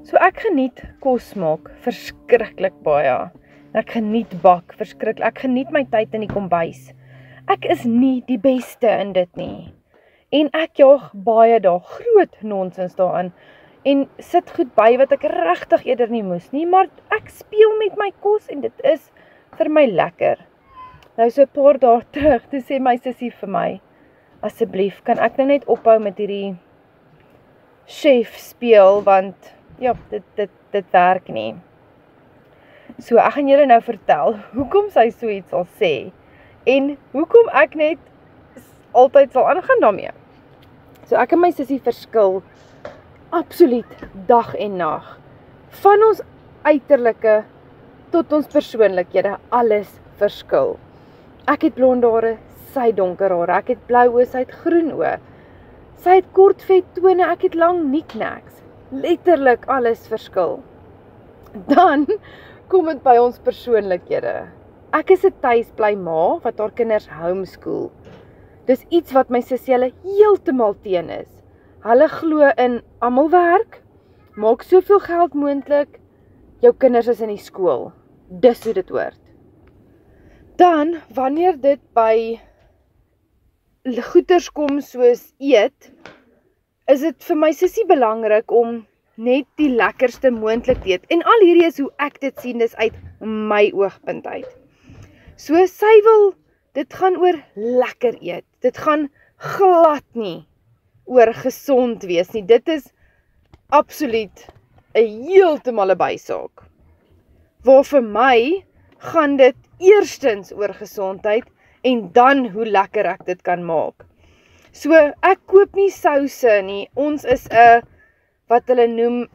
So ek geniet kos maak verskriklik baie. Ek geniet bak verskriklik. Ek geniet my tyd in die kombuis. Ek is nie die beste in dit nie. En ek jaag baie daar groot nonsens daarin. En sit goed by wat ek regtig eerder nie moes nie, maar ek speel met my kos en dit is vir my lekker. Nou so 'n paar dae terug, toe sê my sussie vir my, asseblief, kan ek nou net ophou met hierdie chef speel, want ja, dit werk nie. So ek gaan julle nou vertel, hoekom sy so iets sal sê, en hoekom ek net altyd sal aangaan daarmee. So ek en my sussie verskil absoluut dag en nag. Van ons uiterlike tot ons persoonlikhede, alles verskil. Ek het blond hare, sy donker hare, ek het blou oë, sy het groen oë. Sy het kort vet tone, ek het lang knickknacks. Letterlik alles verskil. Dan kom dit by ons persoonlikhede. Ek is 'n tuisbly ma wat haar kinders homeschool. Dis iets wat my sussie hulle heeltemal teen is. Hulle glo in almal werk, maak soveel geld moontlik, jou kinders is in die skool. Dis hoe dit hoort. Dan, wanneer dit by goeders kom soos eet, is dit vir my sussie belangrik om net die lekkerste moontlik te eet. En al hierdie is hoe ek dit sien, dis uit my oogpunt uit. So sy wil, dit gaan oor lekker eet. Dit gaan glad nie oor gesond wees nie. Dit is absoluut 'n heeltemal 'n bysaak. Waar vir my gaan dit eerstens oor gesondheid en dan hoe lekker ek dit kan maak. So ek koop nie souse nie. Ons is 'n wat hulle noem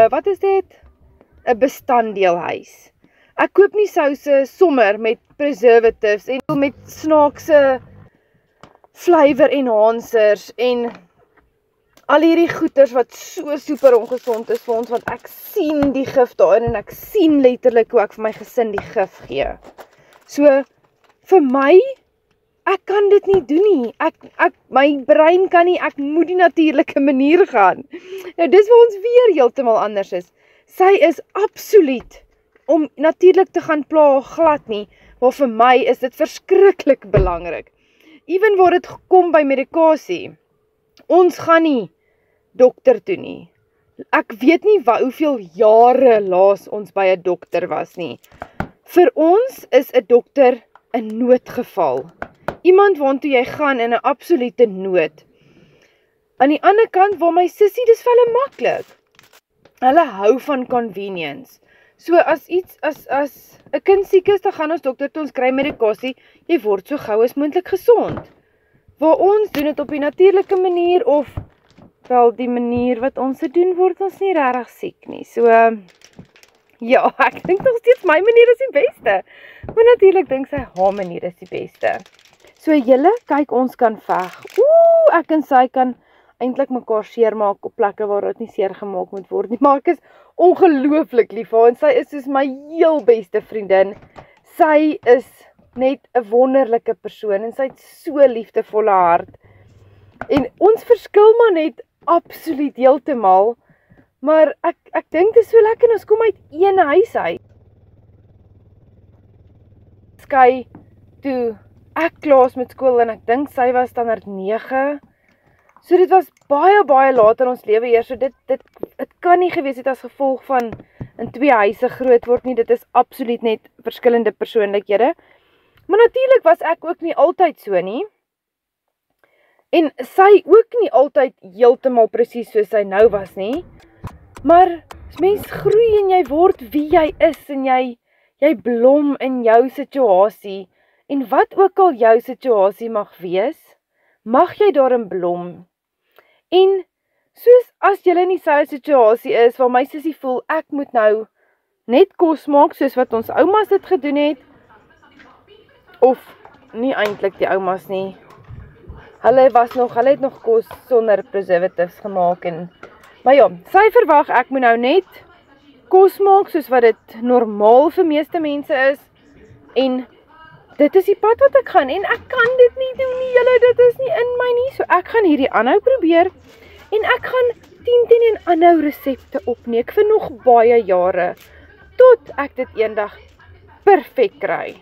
wat is dit? 'n bestanddeelhuis. Ek koop nie souse sommer met preservatives en met snaakse flavor enhancers en al hierdie goeders wat so super ongesond is vir ons, want ek sien die gif daarin en ek sien letterlik hoe ek vir my gesin die gif gee. So vir my, ek kan dit nie doen nie. My brein kan nie, ek moet die natuurlike manier gaan. Nou dis waar ons weer heeltemal anders is. Sy is absoluut om natuurlik te gaan pla glad nie, maar vir my is dit verskriklik belangrik. Ewen waar dit gekom by medikasie, ons gaan nie dokter toe nie. Ek weet nie hoeveel jare laas ons by 'n dokter was nie. Vir ons is 'n dokter 'n noodgeval. Iemand waartoe jy gaan in 'n absolute nood. Aan die ander kant waar my sussie, dis vir hulle maklik. Hulle hou van convenience. So as 'n kind siek is, dan gaan ons dokter toe, ons kry medikasie, jy word so gou as moontlik gesond. Waar ons doen dit op die natuurlike manier, of wel die manier wat ons dit doen, word ons nie regtig siek nie. So, ja, ek dink nog steeds my manier is die beste. Maar natuurlik dink sy haar manier is die beste. So julle, kyk, ons kan veg. Ek en sy kan eintlik mekaar seermaak op plekke waar dit nie seer gemaak moet word nie. Maar ek is ongelooflik lief vir haar en sy is soos my heel beste vriendin. Sy is net 'n wonderlike persoon en sy het so liefdevolle hart. En ons verskil maar net absoluut heeltemal. Maar ek dink dit is so lekker, ons kom uit een huis uit. Skei toe ek klaar met skool en ek dink sy was standaard 9. So dit was baie laat in ons lewe eers. So dit kan nie gewees het as gevolg van in 2 huise groot word nie. Dit is absoluut net verskillende persoonlikhede. Maar natuurlik was ek ook nie altyd so nie. En sy ook nie altyd heeltemal presies soos sy nou was nie. Maar as mens groei en jy word wie jy is en jy blom in jou situasie. En wat ook al jou situasie mag wees, mag jy daarin blom. En soos as jy in dieselfde situasie is, waar my sussie voel, ek moet nou net kos maak, soos wat ons oumas dit gedoen het, of nie eintlik die oumas nie, hulle het nog kos sonder preservatives gemaak, maar ja, sy verwag ek moet nou net kos maak, soos wat dit normaal vir meeste mense is, en dit is die pad wat ek gaan, en ek kan dit nie doen nie, julle, dit is nie in my nie, so ek gaan hierdie aanhou probeer, en ek gaan 10 en aanhou resepte op nie. Ek vir nog baie jare, tot ek dit eendag perfek kry.